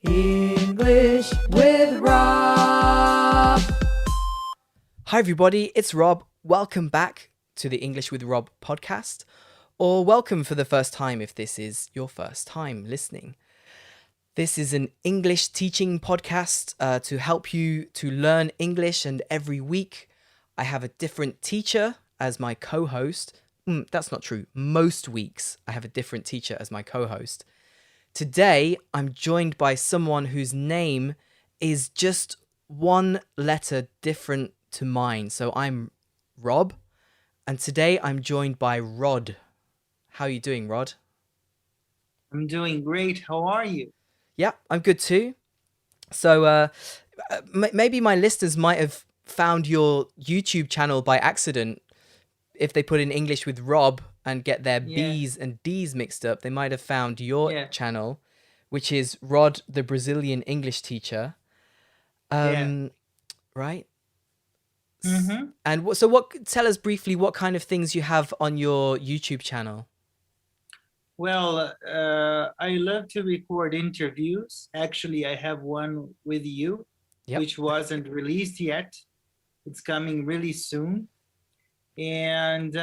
English with Rob. Hi everybody, it's Rob. Welcome back to the English with Rob podcast, or welcome for the first time if this is your first time listening. This is an English teaching podcast to help you to learn English, and every week I have a different teacher as my co-host. That's not true. Most weeks I have a different teacher as my co-host. Today, I'm joined by someone whose name is just one letter different to mine. So I'm Rob, and today I'm joined by Rod. How are you doing, Rod? I'm doing great. How are you? Yeah, I'm good too. So maybe my listeners might have found your YouTube channel by accident. If they put in English with Rob and get their B's and D's mixed up, they might have found your channel, which is Rod, the Brazilian English teacher. Right? Mm-hmm. And tell us briefly what kind of things you have on your YouTube channel. Well, I love to record interviews. Actually, I have one with you, which wasn't released yet. It's coming really soon. And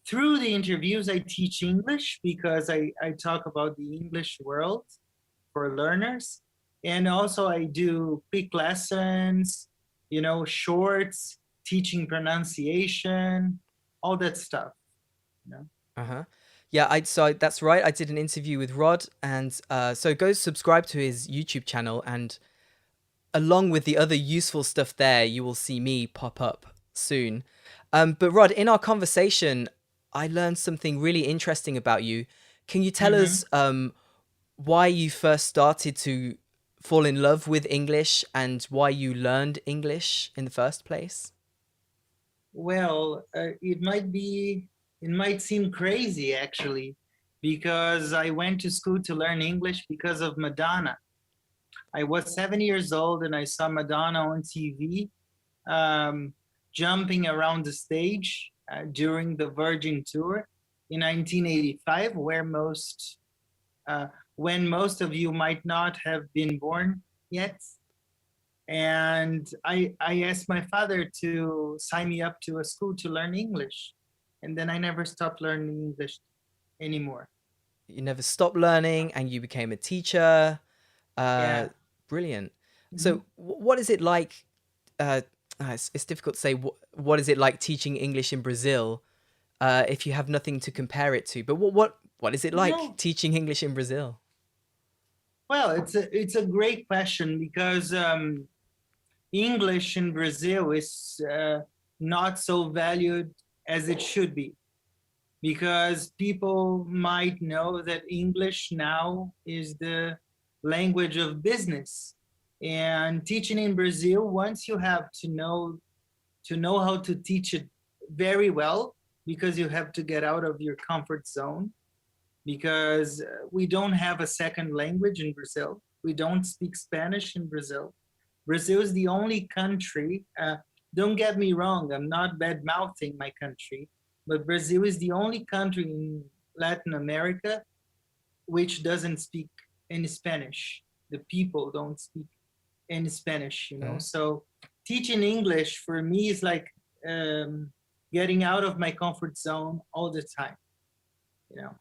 through the interviews, I teach English because I talk about the English world for learners. And also I do quick lessons, shorts, teaching pronunciation, all that stuff. Yeah, so that's right. I did an interview with Rod, and so go subscribe to his YouTube channel, and along with the other useful stuff there, you will see me pop up soon. But Rod, in our conversation, I learned something really interesting about you. Can you tell us why you first started to fall in love with English and why you learned English in the first place? Well, it might seem crazy actually, because I went to school to learn English because of Madonna. I was 7 years old and I saw Madonna on TV. Jumping around the stage during the Virgin tour in 1985, when most of you might not have been born yet. And I asked my father to sign me up to a school to learn English. And then I never stopped learning English anymore. You never stopped learning and you became a teacher. Brilliant. Mm-hmm. So what is it like? It's difficult to say what is it like teaching English in Brazil if you have nothing to compare it to. But what is it like teaching English in Brazil? Well, it's a great question because English in Brazil is not so valued as it should be, because people might know that English now is the language of business. And teaching in Brazil, once you have to know how to teach it very well, because you have to get out of your comfort zone, because we don't have a second language in Brazil. We don't speak Spanish in Brazil. Brazil is the only country, don't get me wrong, I'm not bad-mouthing my country, but Brazil is the only country in Latin America which doesn't speak any Spanish. The people don't speak any Spanish, So teaching English for me is like getting out of my comfort zone all the time,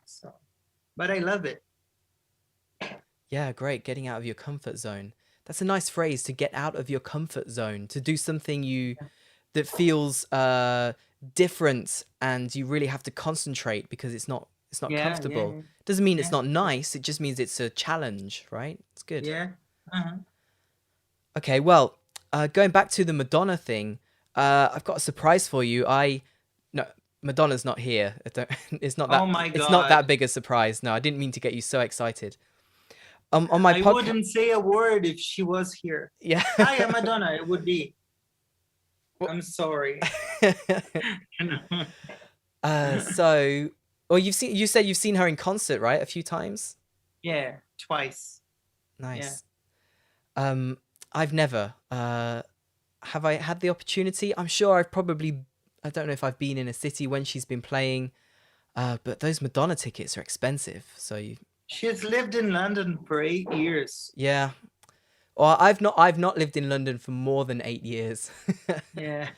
So, but I love it. Yeah, great. Getting out of your comfort zone. That's a nice phrase, to get out of your comfort zone, to do something that feels different, and you really have to concentrate because it's not comfortable. Doesn't mean it's not nice. It just means it's a challenge, right? It's good. Yeah. Uh-huh. Okay, well, going back to the Madonna thing, I've got a surprise for you. No, Madonna's not here. It's not that. Oh my God. It's not that big a surprise. No, I didn't mean to get you so excited. On my I wouldn't say a word if she was here. Yeah. Hi, I'm Madonna. It would be. I'm sorry. Well, you said you've seen her in concert, right? A few times? Yeah, twice. Nice. Yeah. I've never. Have I had the opportunity? I'm sure I don't know if I've been in a city when she's been playing, but those Madonna tickets are expensive. So She's lived in London for 8 years. Yeah. Or I've not lived in London for more than 8 years. Yeah,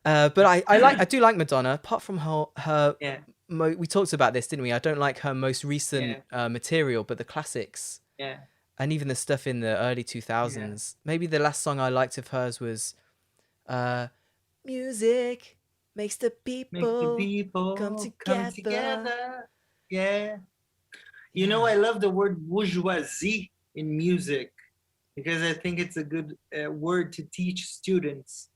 But I do like Madonna. Apart from her yeah, we talked about this, didn't we? I don't like her most recent yeah, material, but the classics yeah, and even the stuff in the early yeah. 2000s. Maybe the last song I liked of hers was uh, "Music Makes the Make the People Come people come Together." together. Yeah. You know, Yeah, I love the word bourgeoisie in music because I think it's a good word to teach students.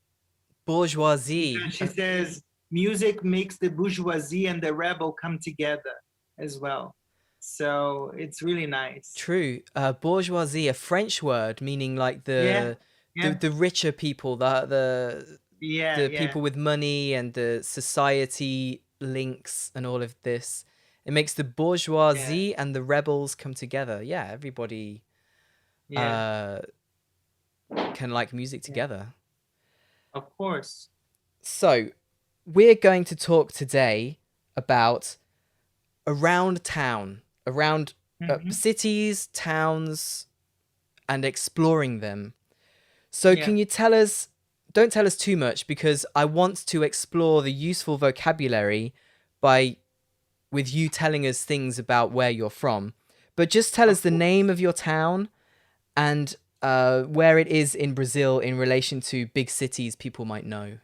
bourgeoisie. Because she says music makes the bourgeoisie and the rebel come together as well. So it's really nice. True. Bourgeoisie, a French word meaning like Yeah, yeah, the richer people, yeah, the yeah, people with money and the society links and all of this. It makes the yeah, bourgeoisie and the rebels come together. Yeah, everybody yeah, uh, can like music yeah. together. Of course. So, we're going to talk today about around town, around Hmm. cities, towns, and exploring them. So, Yeah. can you tell us? Don't tell us too much because I want to explore the useful vocabulary by with you telling us things about where you're from. But just tell us Of the course. name of your town and where it is in Brazil in relation to big cities people might know.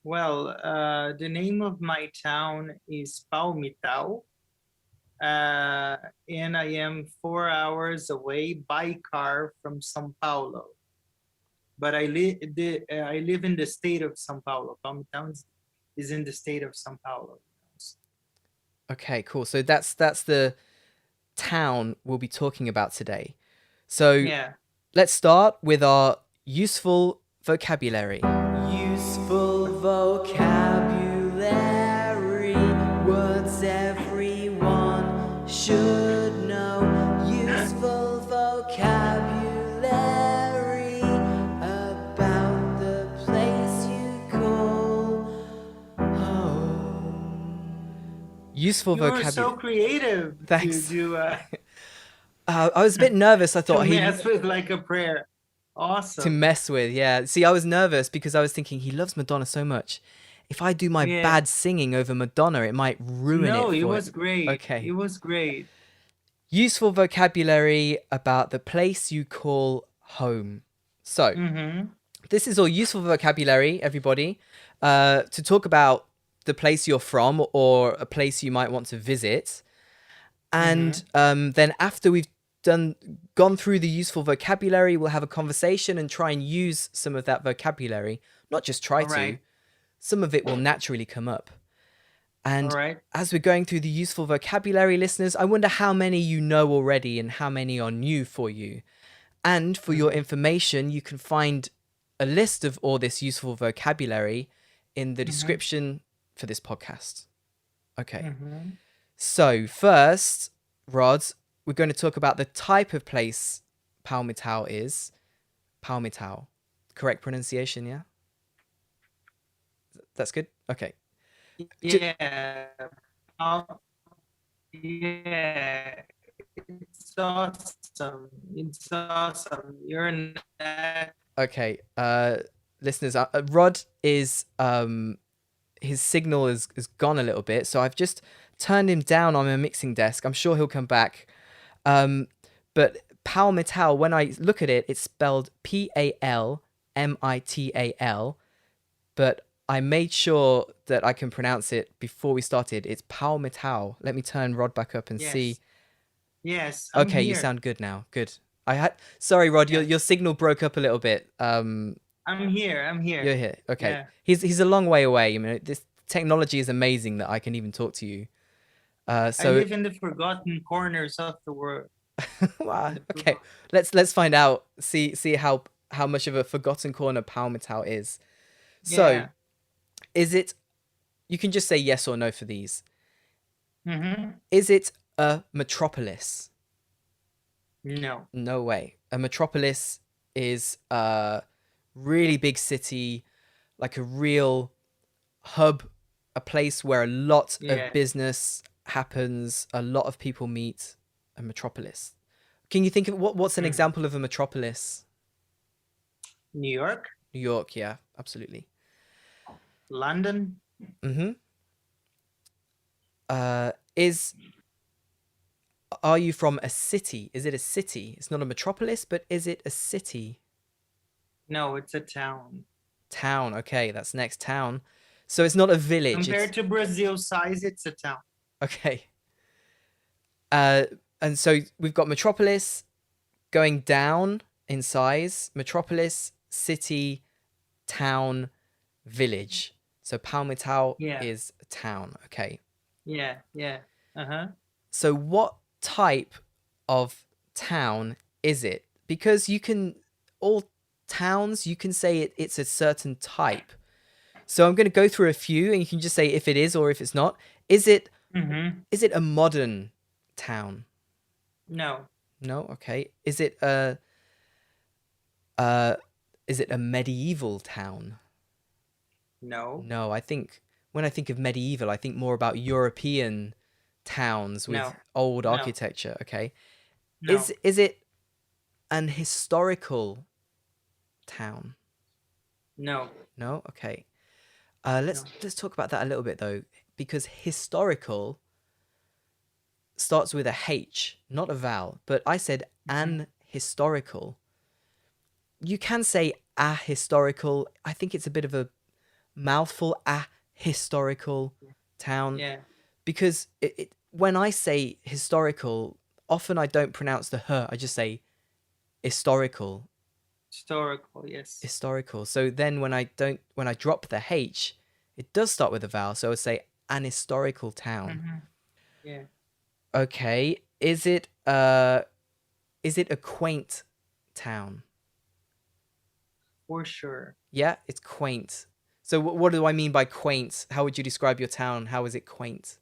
Well, the name of my town is Palmital, uh, and I am 4 hours away by car from São Paulo. But I live in the state of São Paulo. Palmital is in the state of São Paulo. Okay, cool. So that's the town we'll be talking about today. So Yeah. let's start with our useful vocabulary. Useful vocabulary, words everyone should know. Useful vocabulary about the place you call home. Useful You were so vocabulary. creative to Thanks. do I was a bit nervous. I to thought he mess with like a prayer. to Awesome. mess with. Yeah. See, I was nervous because I was thinking he loves Madonna so much. If I do my Yeah. bad singing over Madonna, it might ruin No, it it for was it. great. It Okay. was great. Useful vocabulary about the place you call home. So, Mm-hmm. this is all useful vocabulary, everybody, to talk about the place you're from or a place you might want to visit. And Mm-hmm. then after we've gone through the useful vocabulary, we'll have a conversation and try and use some of that vocabulary. Not just try All to, right. some of it will naturally come up. All And right. as we're going through the useful vocabulary, listeners, I wonder how many you know already and how many are new for you. And for your Mm-hmm. information, you can find a list of all this useful vocabulary in the Mm-hmm. description for this podcast. Okay. Mm-hmm. So, first, Rod, we're going to talk about the type of place Palmitau is. Palmitau. Correct pronunciation, yeah? That's good? Okay. Yeah. Um, yeah. It's awesome. It's awesome. You're not. Okay. Listeners, Rod is his signal is gone a little bit, so I've just turned him down on my mixing desk. I'm sure he'll come back. But Palmital, when I look at it, it's spelled Palmital, but I made sure that I can pronounce it before we started. It's Palmital. Let me turn Rod back up and see. Yes. Yes. I'm Okay, you here. sound good now. Good. Sorry, Rod, Yes. your signal broke up a little bit. I'm here. I'm here. You're here. Okay. Yeah. He's a long way away. I mean, this technology is amazing that I can even talk to you. I So live in the forgotten corners of the world. wow, The okay. Let's find out. See how much of a forgotten corner Palmital is. So, Yeah. is it? You can just say yes or no for these. Mm-hmm. Is it a metropolis? No. No way. A metropolis is a really big city, like a real hub, a place where a lot of Yeah. business happens, a lot of people meet. A metropolis. Can you think of what's an example of a metropolis? New York, New York, yeah, absolutely. London. Mm-hmm. Are you from a city? Is it a city? It's not a metropolis, but is it a city? No, it's a town. Town. Okay, that's next. Town. So it's not a village. Compared to Brazil size, it's a town. Okay. And so we've got metropolis going down in size. Metropolis, city, town, village. So Palmitau Yeah. is a town. Okay. Yeah. So what type of town is it? Because all towns, you can say it's a certain type. So I'm going to go through a few and you can just say if it is or if it's not. Is it a modern town? No. No? Okay. Is it a medieval town? No. No, when I think of medieval, I think more about European towns with old architecture. Okay. No. Is it an historical town? No. No? Okay. Let's talk about that a little bit though, because historical starts with a H, not a vowel, but I said an historical. You can say a historical. I think it's a bit of a mouthful, a historical town. Yeah. Because when I say historical, often I don't pronounce the h, I just say historical. Historical, yes. Historical. So then when I drop the H, it does start with a vowel. So I would say an historical town. Yeah. Okay. Is it a quaint town? For sure. Yeah, it's quaint. So what do I mean by quaint? How would you describe your town? How is it quaint?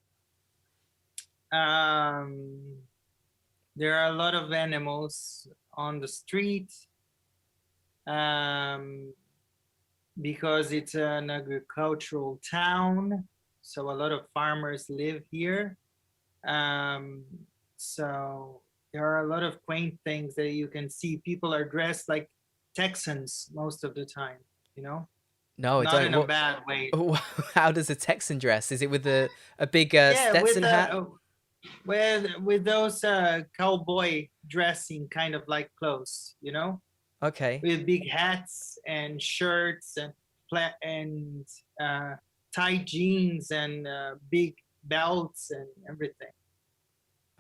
There are a lot of animals on the street. Because it's an agricultural town, so a lot of farmers live here. So there are a lot of quaint things that you can see. People are dressed like Texans most of the time, No, not in a bad way. How does a Texan dress? Is it with a big Stetson hat? With those cowboy dressing kind of like clothes, Okay. with big hats and shirts and tight jeans and big belts and everything.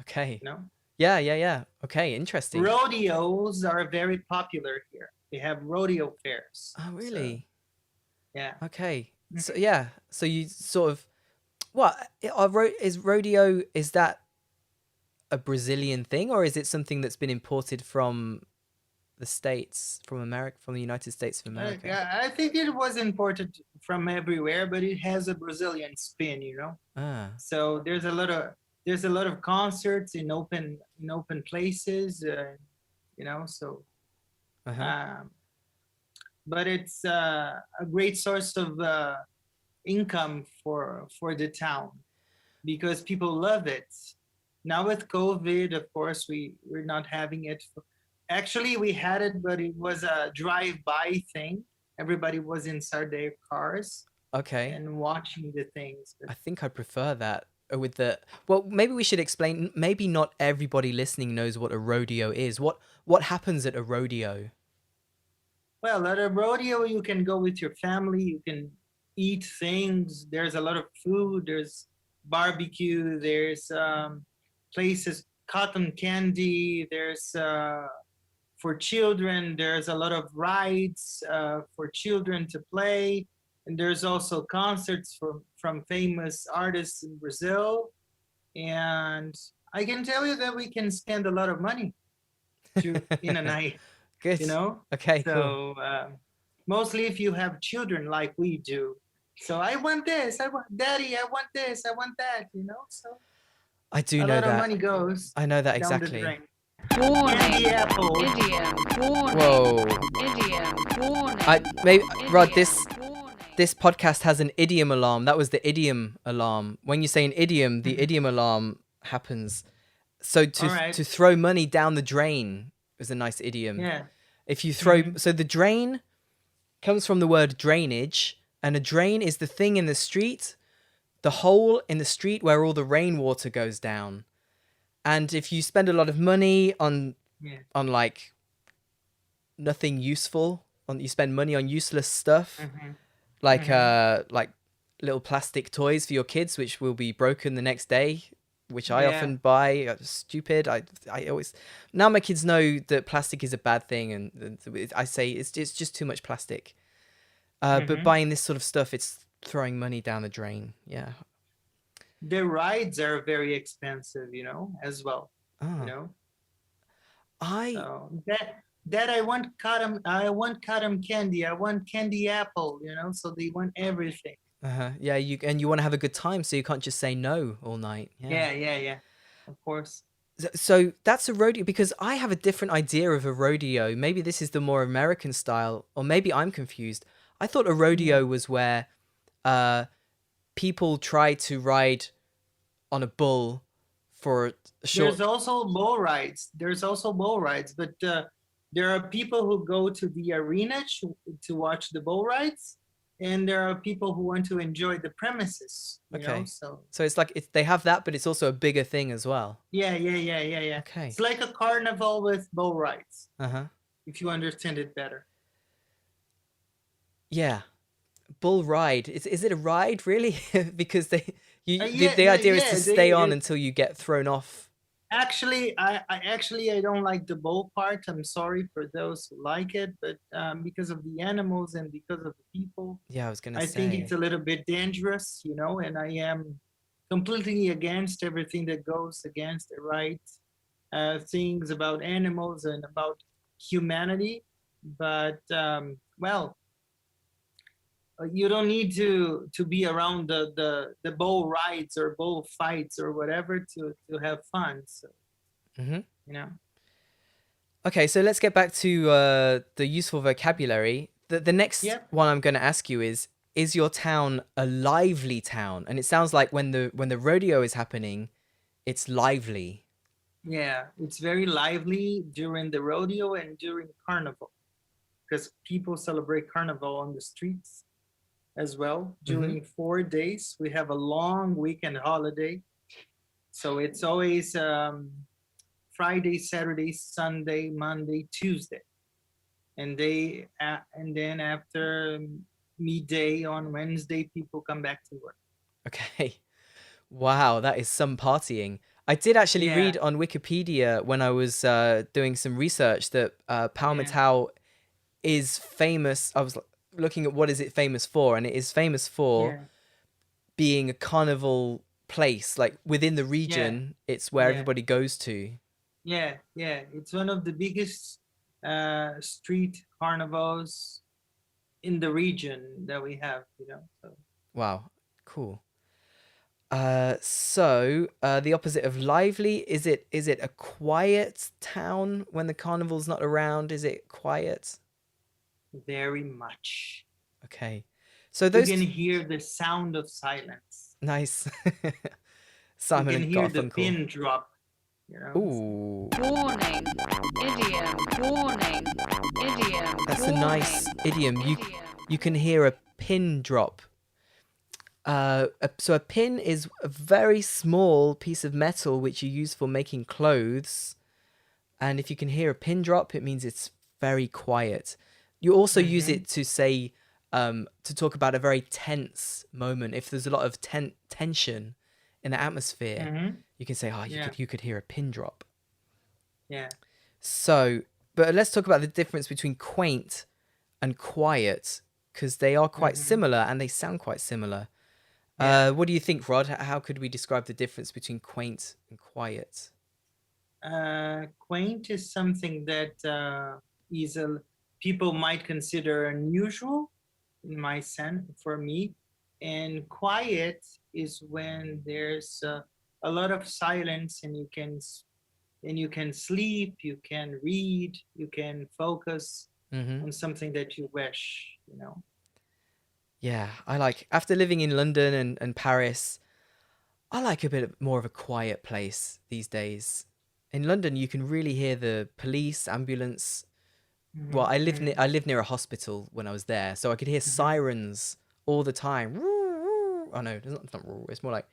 Okay. No. Yeah. Okay, interesting. Rodeos are very popular here. They have rodeo fairs. Oh, really? So, yeah. Okay. So yeah. So you sort of is rodeo? Is that a Brazilian thing, or is it something that's been imported from the States, from America, from the United States of America? I think it was imported from everywhere, but it has a Brazilian spin, So there's a lot of concerts in open places, So, but it's a great source of income for the town because people love it. Now with COVID, of course, we're not having it. Actually, we had it, but it was a drive-by thing. Everybody was inside their cars. Okay. And watching the things. I think I prefer that maybe we should explain. Maybe not everybody listening knows what a rodeo is. What happens at a rodeo? Well, at a rodeo, you can go with your family. You can eat things. There's a lot of food. There's barbecue. There's places, cotton candy. There's for children. There's a lot of rides for children to play. And there's also concerts from famous artists in Brazil. And I can tell you that we can spend a lot of money in a night. Good. Okay, so, cool. Mostly if you have children like we do. So I want this. Daddy, I want this. I want that, So I do know that. A lot of money goes. I know that down exactly. The drain. Warning. Candy apple. Idiom. Warning. Whoa. Idiom. Warning. Maybe Rod, Idiom. this podcast has an idiom alarm. That was the idiom alarm. When you say an idiom, the idiom alarm happens. So All right. to throw money down the drain is a nice idiom. Yeah. If you throw, Mhm. so the drain comes from the word drainage, and a drain is the thing in the street, the hole in the street where all the rainwater goes down. And if you spend a lot of money Yeah. on like nothing useful, you spend money on useless stuff, Mhm. Mhm. like little plastic toys for your kids which will be broken the next day, which I Yeah. often buy. Stupid. I always, now my kids know that plastic is a bad thing, and I say it's just too much plastic. But Mhm. buying this sort of stuff, it's throwing money down the drain. Yeah. The rides are very expensive, as well. You Ah, know. I So that I want cotton candy. I want candy apple, so they want everything. yeah, you want to have a good time, so you can't just say no all night. Yeah. Yeah, yeah, yeah. Of course. So that's a rodeo, because I have a different idea of a rodeo. Maybe this is the more American style, or maybe I'm confused. I thought a Yeah. rodeo was where uh, people try to ride on a bull for a There's short. also bull rides. But there are people who go to the arena to watch the bull rides, and there are people who want to enjoy the premises. Okay, So so it's like they have that, but it's also a bigger thing as well. yeah, yeah, yeah, yeah, yeah. Okay. It's like a carnival with bull rides, Uh-huh. if you understand it better. Yeah. Bull ride. Is it a ride really? Because Yeah, the yeah, idea is to yeah. stay on until you get thrown off. Actually, I don't like the bull part. I'm sorry for those who like it, but because of the animals and because of the people, Yeah, I was gonna I think it's say. a little bit dangerous, and I am completely against everything that goes against the rights, things about animals and about humanity. But well, you don't need to be around the bull rides or bull fights or whatever to have fun. So Hmm. you know. Okay, so let's get back to the useful vocabulary. The next Yep. one I'm going to ask you is your town a lively town? And it sounds like when the rodeo is happening, it's lively. Yeah, it's very lively during the rodeo and during carnival because people celebrate carnival on the streets as well. Hmm. During 4 days, we have a long weekend holiday. So it's always Friday, Saturday, Sunday, Monday, Tuesday. And then after midday on Wednesday, people come back to work. Okay. Wow, that is some partying. I did actually Yeah, read on Wikipedia when I was doing some research that yeah, Palmatau is famous. I was looking at what is it famous for, and it is famous for yeah, being a carnival place. Like within the yeah, region, it's where yeah. everybody goes to. Yeah, yeah, it's one of the biggest street carnivals in the region that we have, So Wow, cool. So the opposite of lively, is it a quiet town when the carnival's not around? Is it quiet? very much. Okay. So You can those hear the sound of silence. nice. You Simon can and hear the Garfunkel. pin drop. So, Ooh, Warning. Idiom. Warning. Idiom. that's a Warning. nice idiom. Idiom. You can hear a pin drop. So a pin is a very small piece of metal which you use for making clothes. And if you can hear a pin drop, it means it's very quiet. You also use mm-hmm, it to say, to talk about a very tense moment. If there's a lot of tension in the atmosphere, mm-hmm, you can say, "Oh, yeah, you could hear a pin drop." yeah, So, but let's talk about the difference between quaint and quiet, because they are quite mm-hmm, similar and they sound quite similar. yeah. What do you think, Rod? How could we describe the difference between quaint and quiet? Quaint is something that is people might consider unusual in my sense for me, and quiet is when there's a lot of silence and you can sleep, you can read, you can focus Hmm. on something that you wish. Yeah, I like, after living in London and Paris, I like a bit more of a quiet place these days. in London, you can really hear the police, ambulance. Well, Mhm, I mhm, lived near a hospital when I was there, so I could hear mhm. sirens all the time. Oh no, it's not. It's more like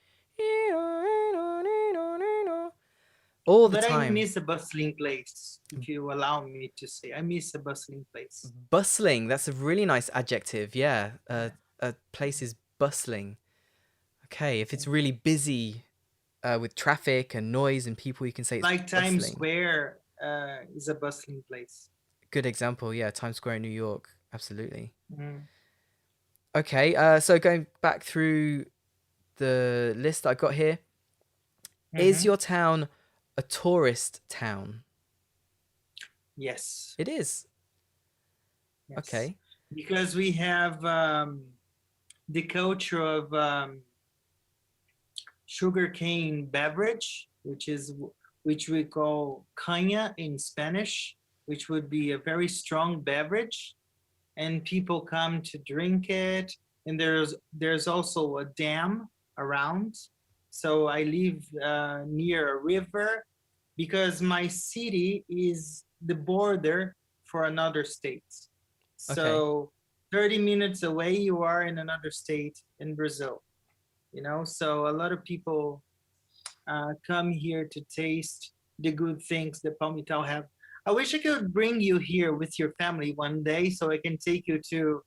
all the But I time. miss a bustling place, if you allow me to say. I miss a bustling place. Bustling. That's a really nice adjective. Yeah, Yeah. a place is bustling. Okay, if it's Yeah. really busy with traffic and noise and people, you can say it's Like Times bustling. Square is a bustling place. Good example. Yeah, Times Square in New York. Absolutely. Mhm, Okay, so going back through the list I got here, is mhm. your town a tourist town? Yes, It is. yes. Okay. Because we have the culture of sugarcane beverage, which we call caña in Spanish, which would be a very strong beverage, and people come to drink it. And there's also a dam around. So I live near a river because my city is the border for another state. Okay. So 30 minutes away, you are in another state in Brazil. So a lot of people come here to taste the good things that Palmital have. I wish I could bring you here with your family one day so I can take you to.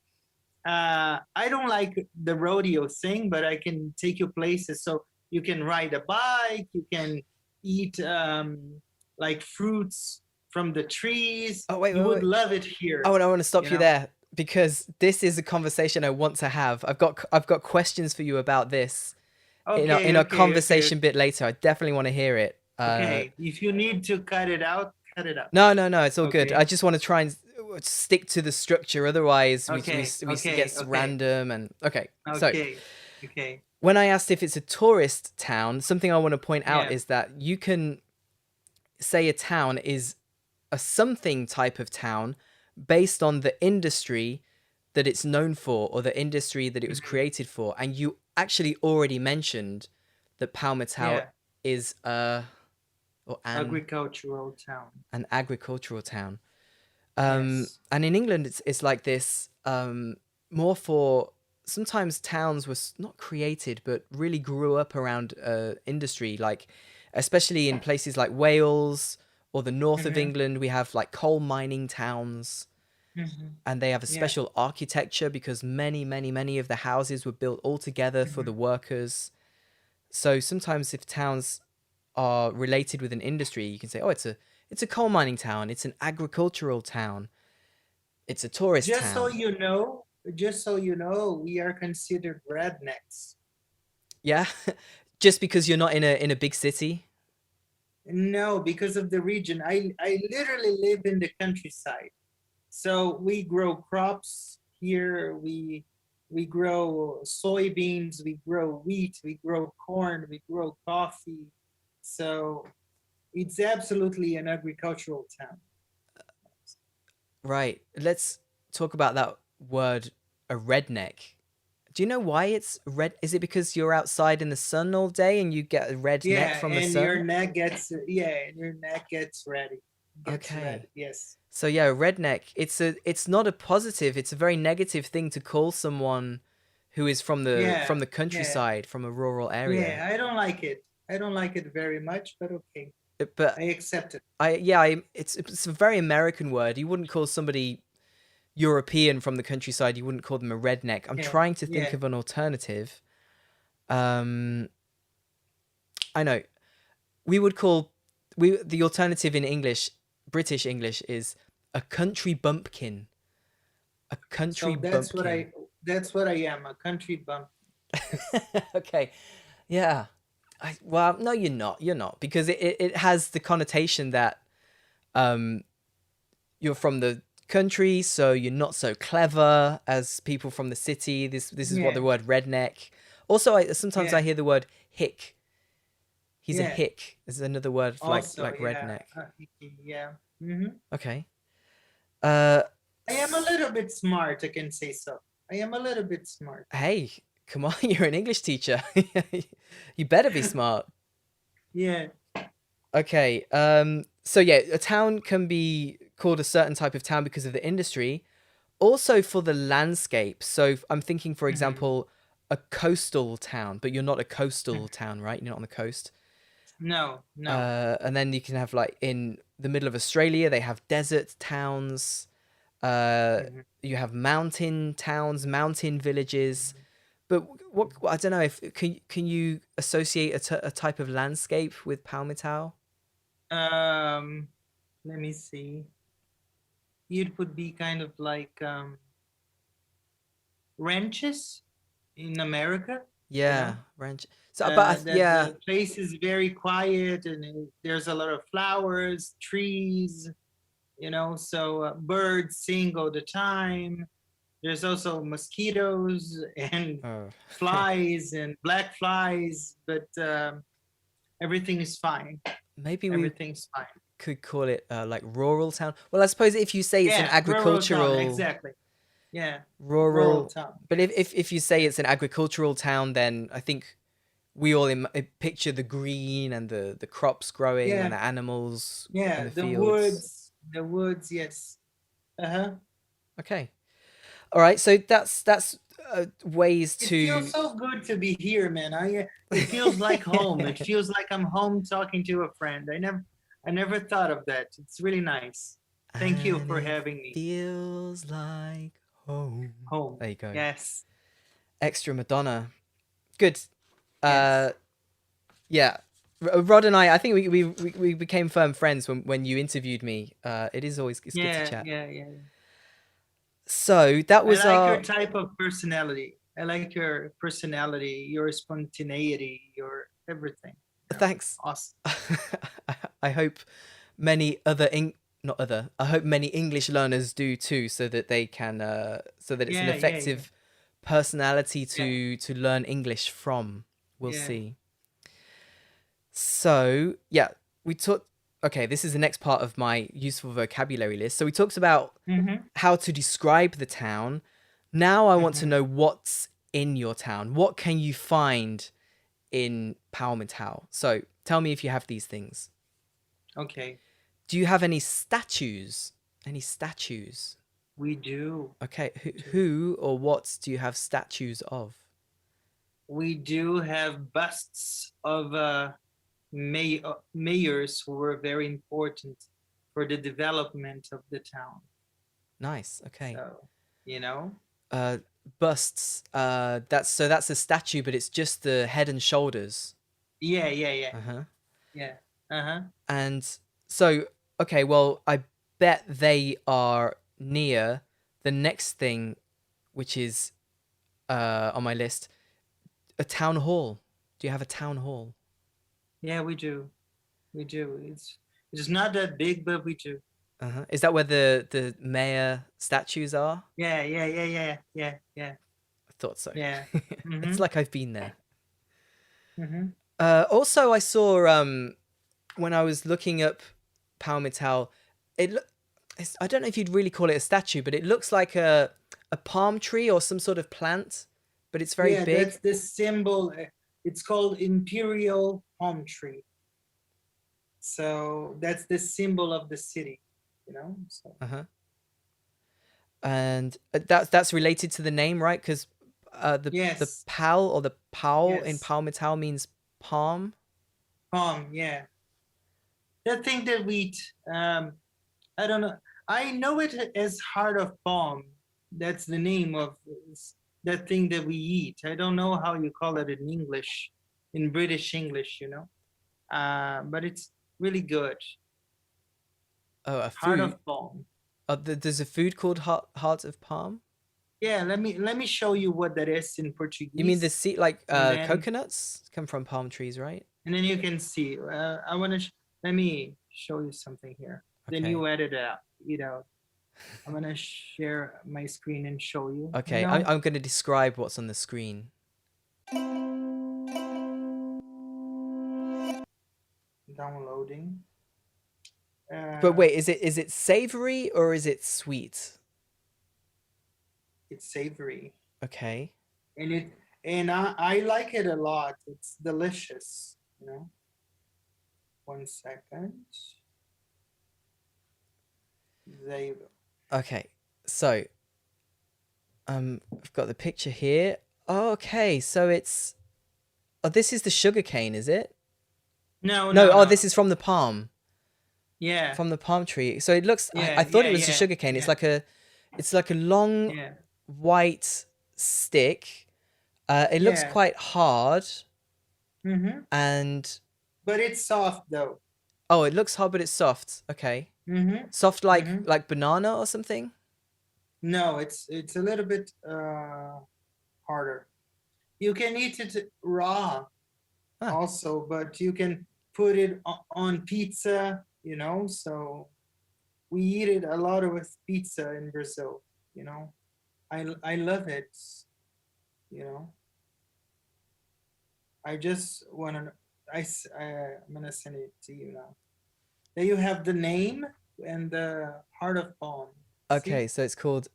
I don't like the rodeo thing, but I can take you places so you can ride a bike, you can eat like fruits from the trees. Oh wait, You wait, would wait. love it here, I want to stop you you know? there because this is a conversation I want to have. I've got questions for you about this in Okay, a okay, okay, conversation bit later. I definitely want to hear it. okay. If you need to cut it out, cut it out. No, no, no, it's all good. I Okay, just want to try and stick to the structure. Otherwise, okay, it okay, gets okay, random. And okay, so okay, okay. when I asked if it's a tourist town, something I want to point out Yeah. is that you can say a town is a something type of town based on the industry that it's known for or the industry that it was Mhm. created for. And you actually already mentioned that Palmertown Yeah. is or Agricultural town. an agricultural town. Yes. And in England, it's like this more for sometimes towns were not created, but really grew up around industry, like especially in places like Wales or the north of Mm-hmm. England, we have like coal mining towns, Mm-hmm. and they have a Yeah. special architecture because many of the houses were built all together for Mm-hmm. the workers. So sometimes if towns are related with an industry, you can say, oh, it's a coal mining town, it's an agricultural town, it's a tourist Just so town. you know, just so you know, we are considered rednecks. Yeah, just because you're not in a big city. No, because of the region. I literally live in the countryside. So we grow crops here. We grow soybeans, we grow wheat, we grow corn, we grow coffee. So it's absolutely an agricultural town. Right. Let's talk about that word, a redneck. Do you know why it's red? Is it because you're outside in the sun all day and you get a red neck Yeah, from the and sun? your neck gets ready. Gets Okay. ready. Yes. So yeah, redneck. It's not a positive. It's a very negative thing to call someone who is Yeah. from the Yeah. countryside, from a rural area. Yeah. I don't like it. I don't like it very much, but okay. But I accept it. it's a very American word. You wouldn't call somebody European from the countryside. You wouldn't call them a redneck. I'm Yeah. trying to think Yeah. of an alternative. Um, I know we would call we the alternative in English, British English, is a country bumpkin. A country So bumpkin. that's what I am, a country bump. Yes. Okay, yeah. Well, no, you're not. You're not because it has the connotation that um you're from the country, so you're not so clever as people from the city. This is what the Yeah. word redneck. Also, I sometimes I Yeah. hear the word hick. He's a Yeah. hick. This is another word for Also, like yeah. redneck. Yeah. Hmm. Okay. Uh, I am a little bit smart, I can say so. I am a little bit smart. hey, come on, you're an English teacher. You better be smart. Yeah. Okay. So yeah, a town can be called a certain type of town because of the industry, also for the landscape. So I'm thinking, for Hmm. example, a coastal town, but you're not a coastal town, right? You're not on the coast. No, no. And then you can have like in the middle of Australia, they have desert towns. Uh, Hmm. you have mountain towns, mountain villages. But what I don't know if can you associate a type of landscape with Palmitau? Um, Let me see. It would be kind of like ranches in America, you Yeah, know. ranch. So, but That yeah, the place is very quiet and there's a lot of flowers, trees, so birds sing all the time. There's also mosquitoes and oh, flies and black flies, but everything is fine. maybe we Everything's fine. could call it like rural town. Well, I suppose if you say it's an Yeah, rural town, agricultural exactly. Yeah, rural rural, town. but if you say Yeah, it's an agricultural town, then I think we all picture the green and the crops growing and yeah, the animals in yeah. the The fields. woods, the woods. Yes. Uh huh. Okay. All right. So that's ways It feels to. so good to be here, man. It feels like home. It feels like I'm home talking to a friend. I never thought of that. It's really nice. Thank you And for it having me. feels like home. Home. There you go. Yes. Extra Madonna. Good. Yes. Uh, yeah. Rod and I think we became firm friends when you interviewed me. It is always it's good to Yeah, chat. yeah, yeah. So that I was like your our. type of personality. I like your personality, your spontaneity, your everything. Thanks. Awesome. I hope many other not other. I hope many English learners do too, so that they can so that it's an Yeah, yeah, yeah, effective personality yeah, to learn English from. We'll yeah. see. So, yeah, we talked. Okay, this is the next part of my useful vocabulary list. So, we talked about Mm-hmm. how to describe the town. Now, I want to Mm-hmm. know what's in your town. What can you find in Palmitau? So, tell me if you have these things. Okay. Do you have any statues? Any statues? We do. Okay, We do. who or what do you have statues of? We do have busts of mayors who were very important for the development of the town. Nice. Okay. So, you know, Uh, busts. That's a statue, but it's just the head and shoulders. yeah, yeah, yeah, Uh huh. yeah. Uh-huh. And so, okay, well, I bet they are near the next thing, which is on my list, a town hall. Do you have a town hall? Yeah, we do. We do. It's not that big, but we do. Uh huh. Is that where the mayor statues are? Yeah, yeah, yeah, yeah, yeah, yeah, I thought so. yeah. It's Mm-hmm. like I've been there. Mm-hmm. Also, I saw when I was looking up Palmital, it I don't know if you'd really call it a statue, but it looks like a palm tree or some sort of plant, but it's very Yeah, that's big. the symbol. It's called imperial palm tree. So that's the symbol of the city. So Uh-huh. And that's related to the name, right? Because the yes, pal or the pal in yes, Palmital means palm. palm. Yeah, that thing that we eat. I don't know. I know it as heart of palm. That's the name of that thing that we eat. I don't know how you call it in English, in British English. But it's really good. Oh, a Heart food. of palm. There's a food called heart of palm. Yeah, let me show you what that is in You mean the Portuguese, seed like and then coconuts come from palm trees, right? you can see. I want to. Let me show you something here. Then Okay. you edit it out. I'm gonna share my screen and show you. Okay, I'm going to describe what's on the screen. Downloading. But Uh, wait, is it savory or is it sweet? it's savory, Okay. and I like it a lot. It's delicious. 1 second. There you go. Okay, so I've got the picture here. Okay, so it's this is the sugar cane, is it? No, No, no, oh, no, this no. is from the palm, Yeah, from the palm tree. So it looks. I yeah, thought yeah, it was a yeah, sugar cane. yeah, It's like a long yeah, white stick. It looks yeah. quite hard, Mm-hmm. and But it's soft though. oh, it looks hard, but it's soft. Okay, Mm-hmm. soft Mm-hmm. like banana or something. No, it's a little bit harder. You can eat it raw Ah, also, but you can put it on pizza, you know. So we eat it a lot with pizza in Brazil, you know. I love it, you know. I just want to I'm gonna send it to you now. There you have the name and the heart of palm. okay. See? So it's called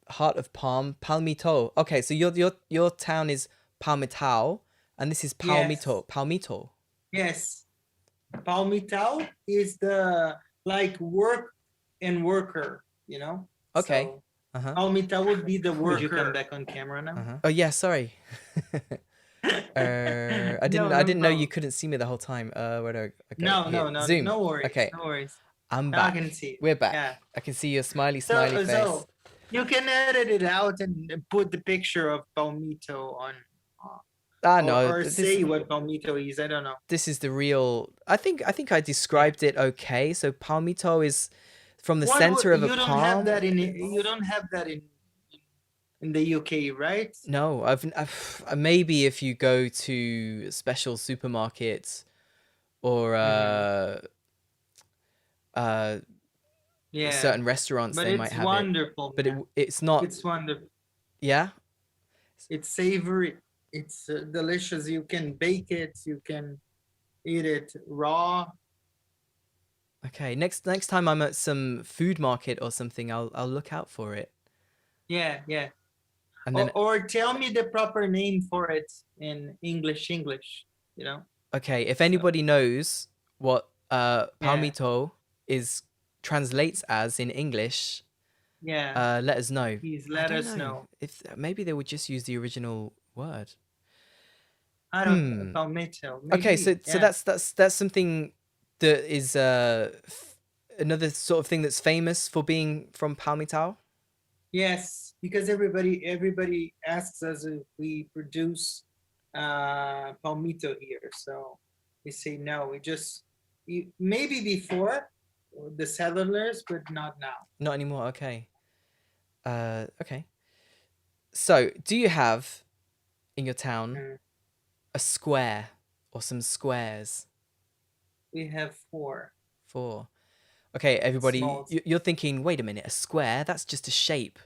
Heart of Palm, Palmito. Okay, so your town is Palmitao, and this is Yes. Palmito. Palmito. Yes. Palmitao is the like work and worker, you know? Okay. So Uh huh. Palmitao would be the worker. Would you come worker. back on camera now? Oh yeah, sorry. No, I no didn't know you problem. couldn't see me the whole time. Where do I go? No, Here, no, no, zoom. no worries. Okay, No worries. I'm Now I back. can see it. We're back. Yeah. I can see your smiley So, face. you can edit it out and put the picture of Palmito on, Ah no, or say what Palmito is. I don't know. this is the real. I think I described it okay. So palmito is from the center of a You don't palm. have that in you don't have that in the UK, right? No, I've maybe if you go to special supermarkets or Yeah, certain restaurants, but they might it's have it. wonderful, But man. it's not. It's wonderful. Yeah. It's savory. It's delicious. You can bake it. You can eat it raw. Okay. Next time I'm at some food market or something, I'll look out for it. Yeah, yeah. And then Or tell me the proper name for it in English. You know. okay, if So anybody knows what yeah, palmito is translates as in English, yeah. let us know. Please I let don't us know know. if maybe they would just use the original word. I don't palmito. Okay, Maybe. so Yeah. that's something that is another sort of thing that's famous for being from Palmitao. Yes, because everybody asks us if we produce palmito here. So we say no. We just maybe before the settlers, but not now. Not anymore. Okay. Okay. So, do you have in your town Mm. a square or some squares? We have 4 4. Okay, everybody, small. you're thinking, wait a minute, a square? That's just a shape.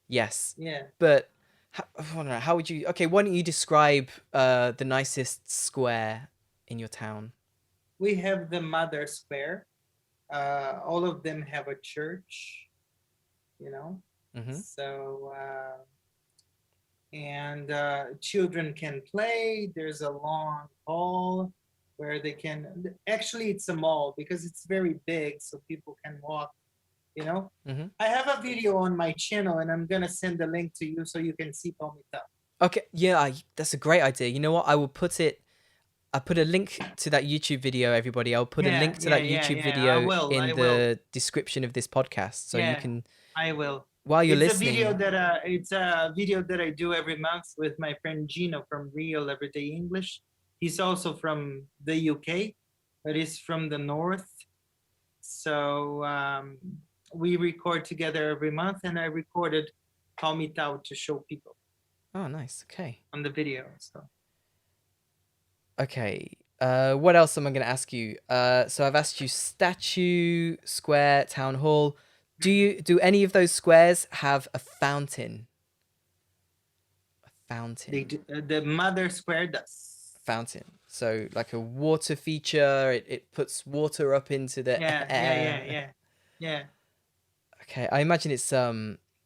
Yes, Yeah, but I don't know, how would you? Okay, why don't you describe the nicest square in your town? we have the mother square. All of them have a church, you know. Mm-hmm. So and children can play. There's a long hall where they can. Actually, it's a mall because it's very big, so people can walk. You know, Mm-hmm. I have a video on my channel, and I'm gonna send the link to you so you can see Palmita. Okay, yeah, that's a great idea. You know what? I will put it. I put a link to that YouTube video, everybody. I'll put a link to that YouTube I video will. in I will. the description of this podcast, so you Yeah, can, I will. while you're It's listening. it's a video that I do every month with my friend Gino from Real Everyday English. He's also from the UK, but he's from the north. So we record together every month, and I recorded Palmitao to show people Oh, nice. Okay. on the video. So Okay. What else am I going to ask you? So I've asked you statue, square, town hall. Do any of those squares have a fountain? A fountain. they do, the mother square does. Fountain. So like a water feature. It puts water up into the air. Yeah. Okay. I imagine it's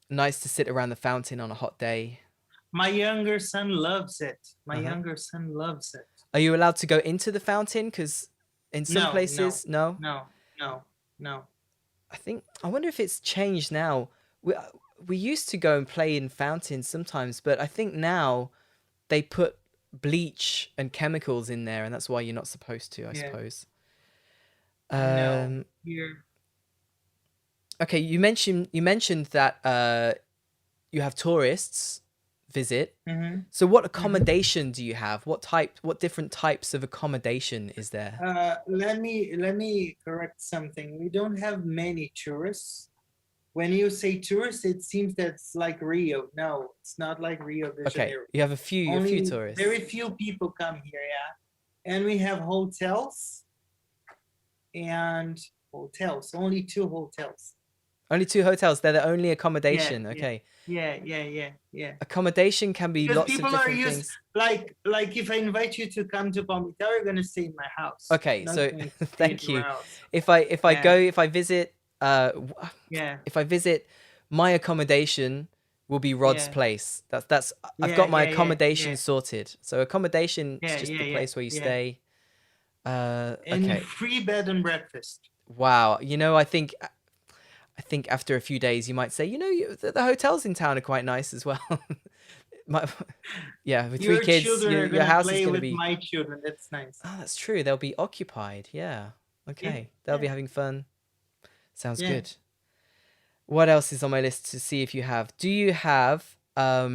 nice to sit around the fountain on a hot day. My younger son loves it. Uh-huh. Younger son loves it. Are you allowed to go into the fountain? Because In some No, places, no. no, no, no. I wonder if it's changed now. We used to go and play in fountains sometimes, but I think now they put bleach and chemicals in there, and that's why you're not supposed to, I Yeah, suppose. no. Um, Here, okay, you mentioned that you have tourists visit. mm-hmm, So what mm-hmm. accommodation do you have? What different types of accommodation is there? Let me correct something. We don't have many tourists. When you say tourists, it seems that's like Rio. No, it's not like Rio de Okay, Janeiro. you have a few Only tourists. very few people come here, yeah. And we have hotels and hotels. Only two hotels. Only two hotels. They're the only Yeah, accommodation. yeah, Okay. yeah. Accommodation can be Because lots of people are different used things. like if I invite you to come to Palmita, you're gonna stay in my house. Okay, Not so going to stay thank you. anywhere else. If I Yeah, if I visit yeah, if I visit, my accommodation will be Rod's yeah, place. That's I've yeah, got my yeah, yeah, accommodation yeah, sorted. So accommodation is yeah, just yeah, the yeah, place where you yeah. stay. And Okay. free bed and breakfast. Wow. I think after a few days you might say, the hotels in town are quite nice as well. My, yeah, with three Your kids, children are your gonna house is play going to with be. my children. That's nice. Oh, that's true. They'll be occupied. Yeah. Yeah, Okay. They'll be yeah, having fun. Sounds yeah. good. What else is on my list to see if you have? Do you have a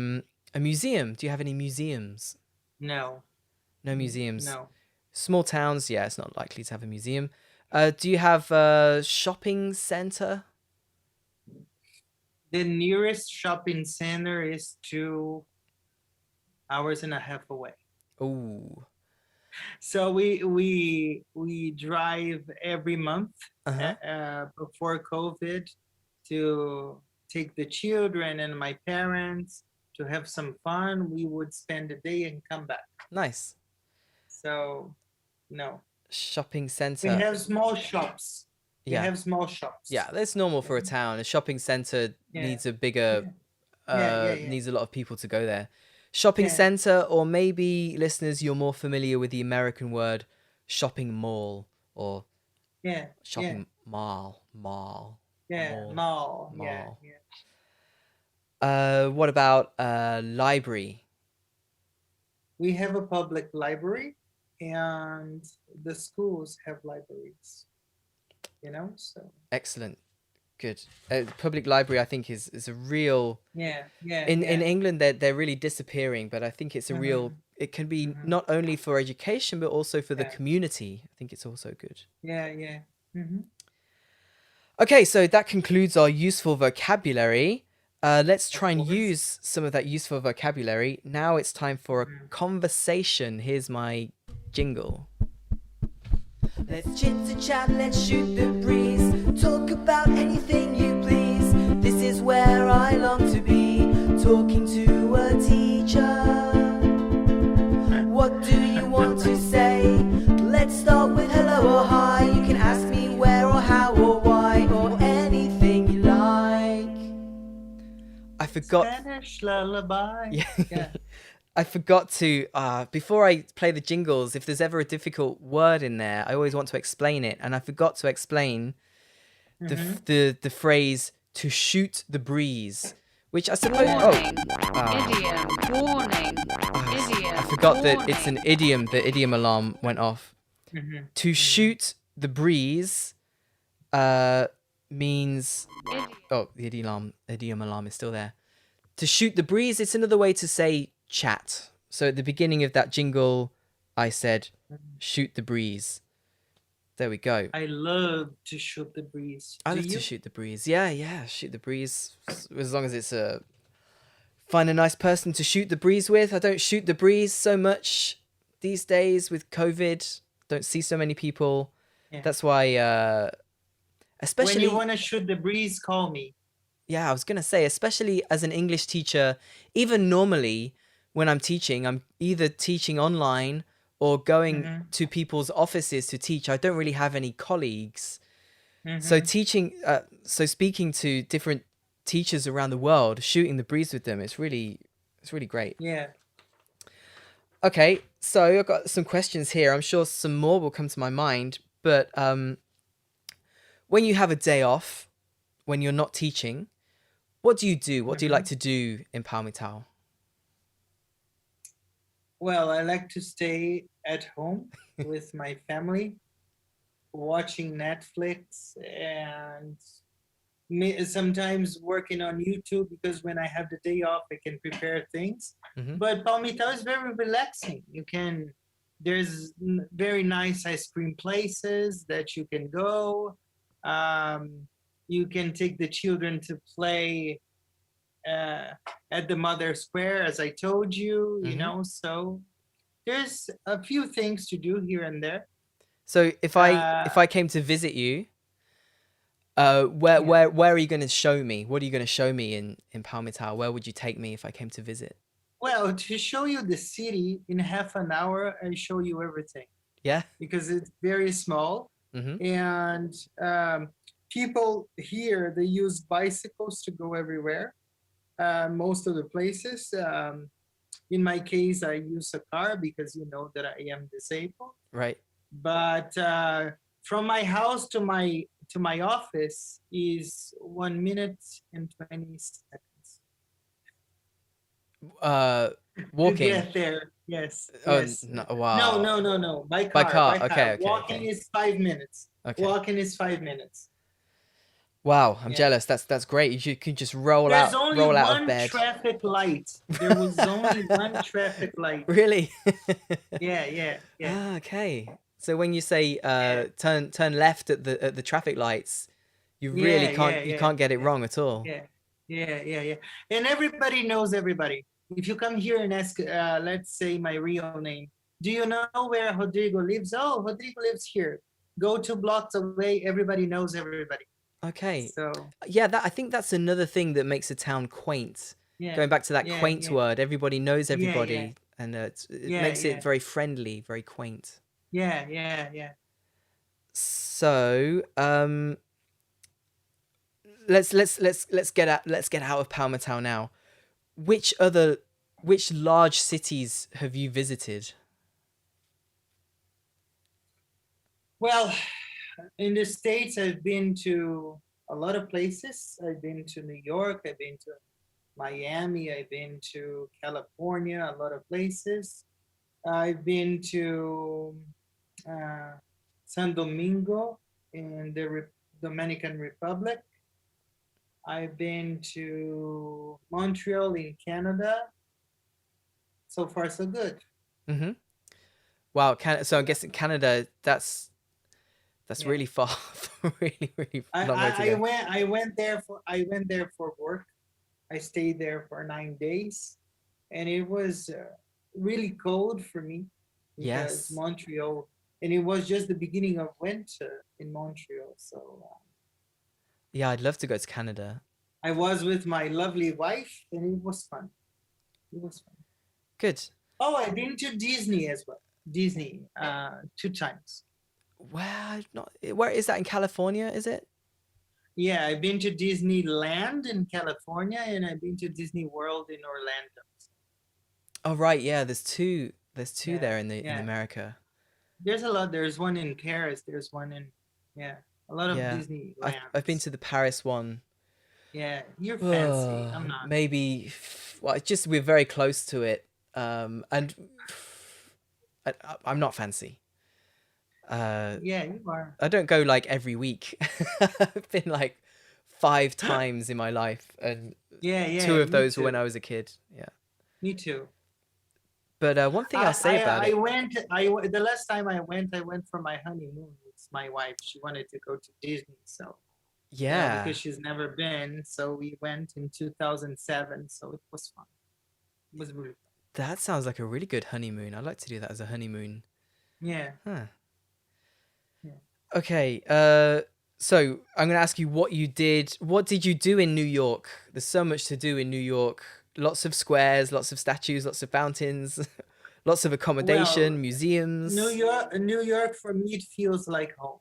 museum? Do you have any museums? No, No museums. no. Small towns, yeah, it's not likely to have a museum. Do you have a shopping center? The nearest shopping center is 2 hours and a half away. Oh. So we drive every month Uh-huh. before COVID to take the children and my parents to have some fun. We would spend a day and come back. Nice. So no, Shopping we center. have small shops. We Yeah. have small shops. Yeah, that's normal for a town. A shopping center Yeah, needs a bigger yeah, yeah, yeah, yeah, needs a lot of people to go there. Shopping yeah, center, or maybe listeners, you're more familiar with the American word shopping mall or yeah, yeah, shopping mall, yeah. mall, Mall. Yeah, mall. yeah. What about library? We have a public library, and the schools have libraries. So Excellent, good. Public library, I think, is a real. yeah, yeah, In yeah. England, they're really disappearing, but I think it's a real. Mm-hmm, It can be mm-hmm. not only for education but also for the Yeah, community. I think it's also good. yeah, yeah. Mm-hmm. Okay, so that concludes our useful vocabulary. Let's Of try and course. use some of that useful vocabulary. Now it's time for a Mhm. conversation. Here's my jingle. Let's chit to chat, let's shoot the breeze. Talk about anything you please. This is where I long to be. Talking to a teacher. What do you want to say? Let's start with hello or hi. You can ask me where or how or why or anything you like. I forgot. Spanish lullaby. Yeah. Yeah. I forgot to, before I play the jingles, if there's ever a difficult word in there, I always want to explain it. And I forgot to explain Mm-hmm. the phrase to shoot the breeze, which I suppose. Warning. Ah. Idiom. Warning. Idiom. I forgot that it's Warning. an idiom. The idiom alarm went off. Mm-hmm. To shoot the breeze means. Idiom. Oh, the idiom alarm is still there. To shoot the breeze, it's another way to say chat. So at the beginning of that jingle, I said, shoot the breeze. There we go. I love to shoot the breeze. I Do love you? to shoot the breeze. Yeah, shoot the breeze. As long as it's find a nice person to shoot the breeze with. I don't shoot the breeze so much these days with COVID. Don't see so many people. Yeah. That's why, When especially. you want to shoot the breeze, call me. Yeah, I was going to say, especially as an English teacher, even normally when I'm teaching, I'm either teaching online or going Mhm. to people's offices to teach. I don't really have any colleagues. Mhm. So speaking to different teachers around the world, shooting the breeze with them, it's really great. Yeah. Okay, so I've got some questions here. I'm sure some more will come to my mind. But when you have a day off, when you're not teaching, what do you do? What do you like Mhm. to do in Palmitau? Well, I like to stay at home with my family, watching Netflix and sometimes working on YouTube because when I have the day off, I can prepare things. Hmm. But Palmitau is very relaxing. There's very nice ice cream places that you can go. Um, you can take the children to play uh, at the Mother Square, as I told you, Hmm. so there's a few things to do here and there. So Uh, if I came to visit you, where yeah. where are you going to show me? What are you going to show me in Palmitau? Where would you take me if I came to visit? Well, to show you the city in half an hour, I show you everything Yeah. because it's very small, Hmm. and people here they use bicycles to go everywhere. Most of the places. In my case, I use a car because you know that I am disabled. Right. But from my house to my office is 1 minute and 20 seconds to Walking. get there. Yes, Oh yes. no! No, Wow. no, no, no. By By car, car. by Okay. car. Okay. Walking Okay. is 5 minutes. Okay. Walking is 5 minutes. Wow. I'm Yeah. jealous. That's great. You can just There's only roll out of one bed. traffic light. There was only one traffic light. Really? Yeah, yeah, yeah, Ah, okay. So when you say yeah, turn left at the traffic lights, you really yeah, yeah, you yeah, can't get it yeah, wrong at all. yeah, yeah, yeah, yeah. And everybody knows everybody. If you come here and ask, let's say my real name, do you know where Rodrigo lives? Oh, Rodrigo lives here. Go 2 blocks away. Everybody knows everybody. Okay. So Yeah, that I think that's another thing that makes a town quaint. yeah, Going back to that yeah, quaint yeah, word, everybody knows yeah, yeah, everybody, and it yeah, makes it yeah, very friendly, very quaint. yeah, yeah, yeah. So, let's get out of Palmertown now. Which other which large cities have you visited? Well, in the States, I've been to a lot of places. I've been to New York. I've been to Miami. I've been to California. A lot of places. I've been to uh, San Domingo in the Dominican Republic. I've been to Montreal in Canada. So far, so good. Mm-hmm. Wow, so I'm Yeah, guessing Canada. That's yeah. really far, really long way to go. I went there for work. I stayed there for 9 days, and it was really cold for me because Yes. Montreal, and it was just the beginning of winter in Montreal. So Yeah, I'd love to go to Canada. I was with my lovely wife, and it was fun. It was fun. Good. Oh, I've been to Disney as well. Disney 2 times. Where is that in California, is it? Yeah, I've been to Disneyland in California, and I've been to Disney World in Orlando. Oh right, yeah, there's two Yeah, there in yeah. America. There's a lot. There's one in Paris. There's one in yeah, a lot of Yeah. I've been Disneylands. to the Paris one. Yeah, you're fancy. I'm not. Maybe well, it's just we're very close to it. And I'm not fancy. Uh Yeah, you are. I don't go like every week. I've been like 5 times in my life, and Yeah, two yeah, of me those were when too. I was a kid. Yeah. Me too. But one thing I'll say about I it, went. The last time I went for my honeymoon with my wife. She wanted to go to Disney, so yeah, because she's never been, so we went in 2007. So it was fun. It was really fun. that sounds like a really good honeymoon. I'd like to do that as a honeymoon. Yeah, Huh. yeah. Okay. So I'm gonna ask you what you did. What did you do in New York? There's so much to do in New York. Lots of squares, lots of statues, lots of fountains, lots of Well, accommodation, museums. New York for me it feels like home.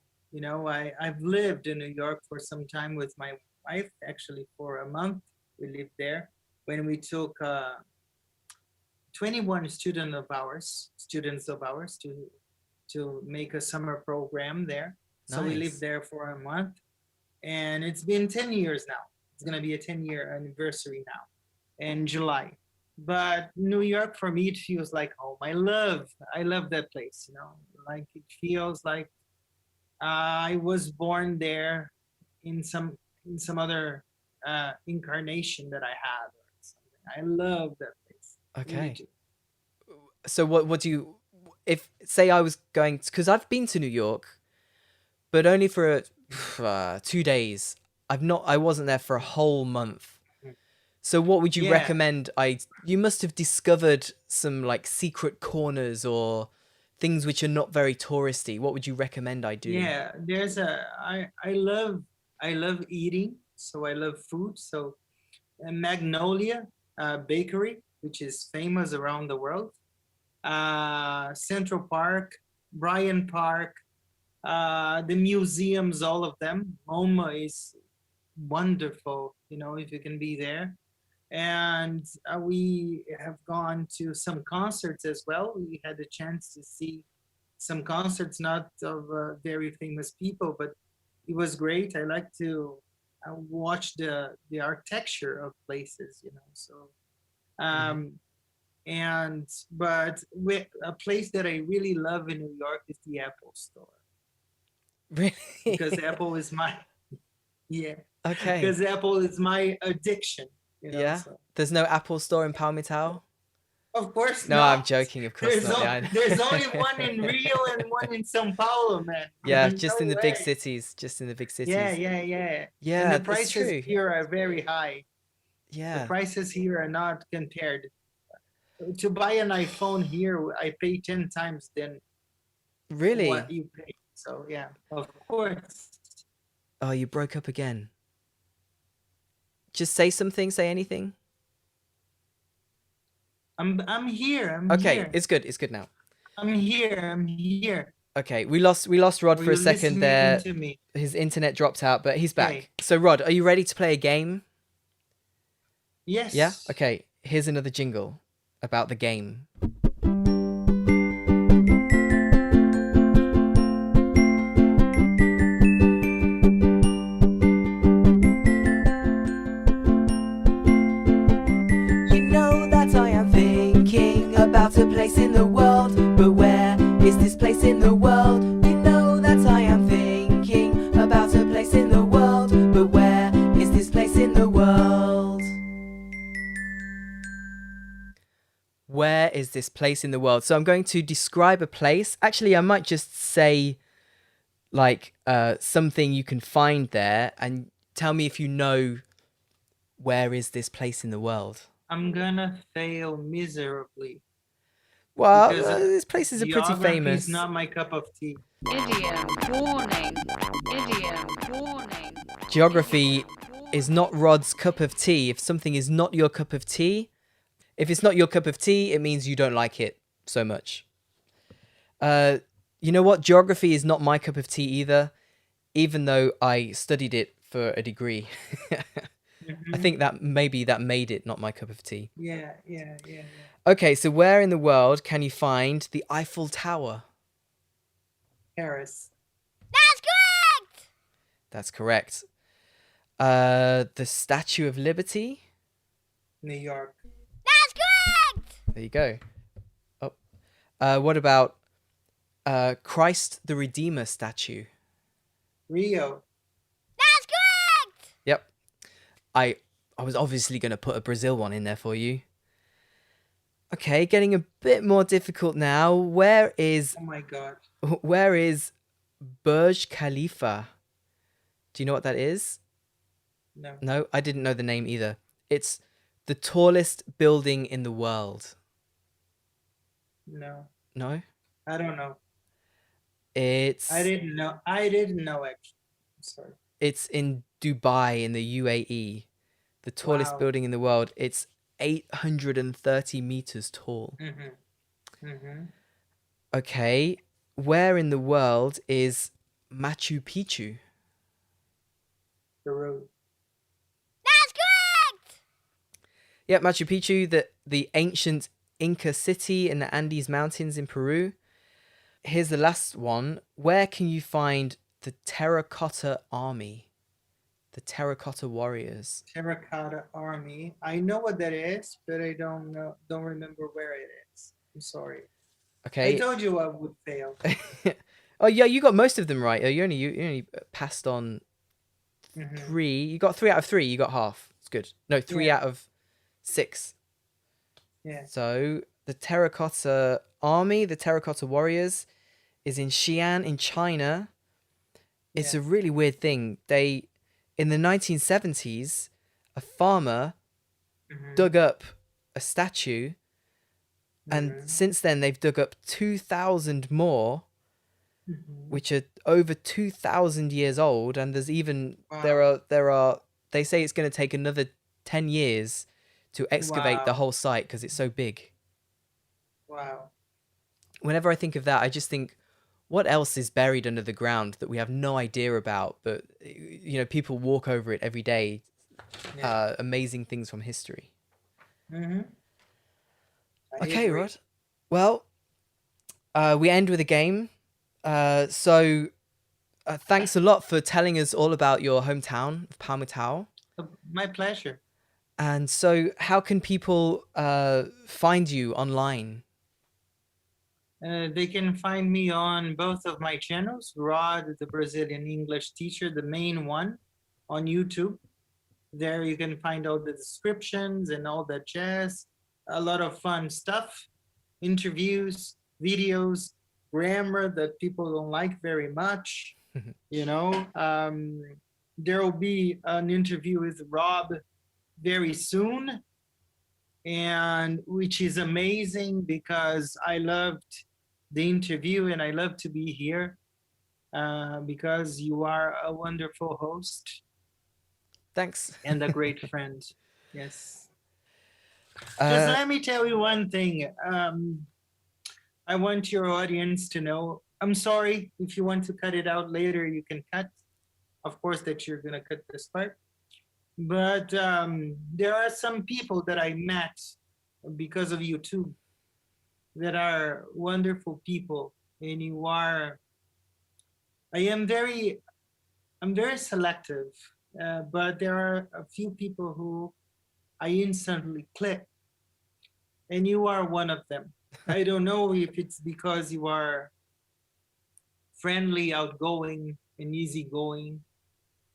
I've lived in New York for some time with my wife. Actually, for a month we lived there when we took 21 students of ours to to make a summer program there. So we lived Nice. there for a month, and it's been 10 years now. It's gonna be a 10-year anniversary now in July. But New York for me, it feels like home. I love that place. Like it feels like I was born there in some other incarnation that I had or something. I love that place. Really Okay. do. So what do you, if say I was going, because I've been to New York, but only for 2 days. I wasn't there for a whole month. So what would you Yeah, recommend you must have discovered some like secret corners or things which are not very touristy. What would you recommend I do? yeah. I love eating, so I love food. So Magnolia Bakery, which is famous around the world. Central Park, Bryant Park, the museums, all of them. MoMA is wonderful, if you can be there. And we have gone to some concerts as well. We had a chance to see some concerts, not of very famous people, but it was great. I like to watch the architecture of places, So Mhm. um, and but with a place that I really love in New York is the Apple Store because Really? Apple is my yeah Okay. because Apple is my addiction. Yeah. So There's no Apple store in Palmitau? of course No, I'm not. joking. Of course not. Yeah. There's only one in Rio and one in São Paulo, man. Yeah, just No in the big way. cities. Just in the big Yeah, cities. yeah, yeah. And Yeah, the that's prices true. here are very high. The Yeah. prices here are not compared. To buy an iPhone here, I pay 10 times than what Really? you pay. So yeah, of course. Oh, you broke up again. Just say something, say anything. I'm here. I'm Okay, here. it's good. It's good now. I'm here. I'm here. Okay, we lost Rod Are for a you second listening there. to me? His internet dropped out, but he's Okay. back. So Rod, are you ready to play a game? Yeah? Yes. Okay, here's another jingle about the game. You know that I am thinking about a place in the world, but where is this place in the world? You know that I am thinking about a place in the world, but where is this place in the world? Where is this place in the world? So I'm going to describe a place. Actually, I might just say like something you can find there and tell me if you know where is this place in the world. I'm gonna fail miserably Well, because these places are pretty geography is famous. not my cup of tea. Idiom warning. Idiom warning. Geography is not Rod's cup of tea. If something is not your cup of tea, if it's not your cup of tea, it means you don't like it so much. You know what? Geography is not my cup of tea either, even though I studied it for a degree. I Mhm. think that maybe that made it not my cup of tea. Yeah, yeah, yeah, yeah. Okay, so where in the world can you find the Eiffel Tower? Paris, That's correct. The Statue of Liberty? New York, There you go. Oh. What about Christ the Redeemer statue? Rio. Yep. I was obviously going to put a Brazil one in there for you. Okay, getting a bit more difficult now. Where is Oh my God. Burj Khalifa? Do you know what that is? No, No, I didn't know the name either. It's the tallest building in the world. no. No? I don't know. I It's didn't know. I didn't know actually. I'm sorry. it's in Dubai in the UAE. The tallest Wow. building in the world. It's 830 meters tall. Mm-hmm. Mm-hmm. Okay, where in the world is Machu Picchu? Peru. Yep, Machu Picchu, the ancient Inca city in the Andes Mountains in Peru. here's the last one. Where can you find the Terracotta Army? The Terracotta Warriors. Terracotta Army. I know what that is, but I don't remember where it is. I'm sorry. I Okay. told you I would fail. Oh yeah, you got most of them right. You only passed on Mhm. 3. You got 3 out of 3. You got half. It's good. No, 3 Yeah. out of 6. Yeah. So the Terracotta Army, the Terracotta Warriors, is in Xi'an in China. It's a really weird thing. In the 1970s, a farmer Mhm. dug up a statue, and Mhm. since then they've dug up 2,000 more, Mhm. which are over 2,000 years old. And there's even Wow. there are they say it's going to take another 10 years to excavate the Wow. whole site because it's so big. Wow. Whenever I think of that, I just think, what else is buried under the ground that we have no idea about, but people walk over it every day. Yeah. Amazing things from history. Mm-hmm. I Okay, agree. Rod. Well, we end with a game. So thanks a lot for telling us all about your hometown of Palmitau. My pleasure. And so, how can people find you online? They can find me on both of my channels, Rod, the Brazilian English teacher, the main one, on YouTube. There you can find all the descriptions and all that jazz. A lot of fun stuff, interviews, videos, grammar that people don't like very much. There will be an interview with Rob very soon, and which is amazing because I loved the interview and I love to be here because you are a wonderful host Thanks. and a great friend. Yes. Just let me tell you one thing. I want your audience to know. I'm sorry if you want to cut it out later, you can cut. Of course, that you're going to cut this part. But there are some people that I met because of YouTube that are wonderful people, and you are. I'm very selective, but there are a few people who I instantly click, and you are one of them. I don't know if it's because you are friendly, outgoing, and easygoing.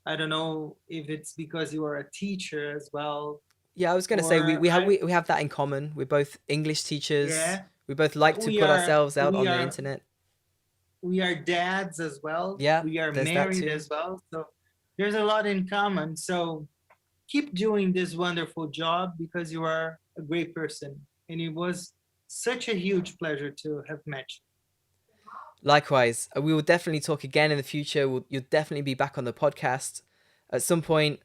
I don't know if it's because you are a teacher as well. Yeah, I was going to say Or we have that in common. We're both English teachers. yeah, We both like to we put are ourselves out we on the are internet. we are dads as well. Yeah, We are there's that married too. as well. So there's a lot in common. So keep doing this wonderful job because you are a great person. And it was such a huge pleasure to have met you. Likewise, we will definitely talk again in the future. You'll definitely be back on the podcast at some point.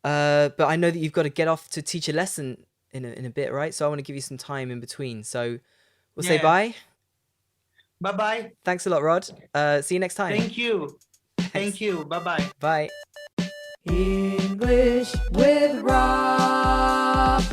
But I know that you've got to get off to teach a lesson in a bit, right? So I want to give you some time in between. So we'll say bye. Bye-bye. Thanks a lot, Rod. See you next time. Thank you. Thank you. Bye-bye. Bye. English with Rob.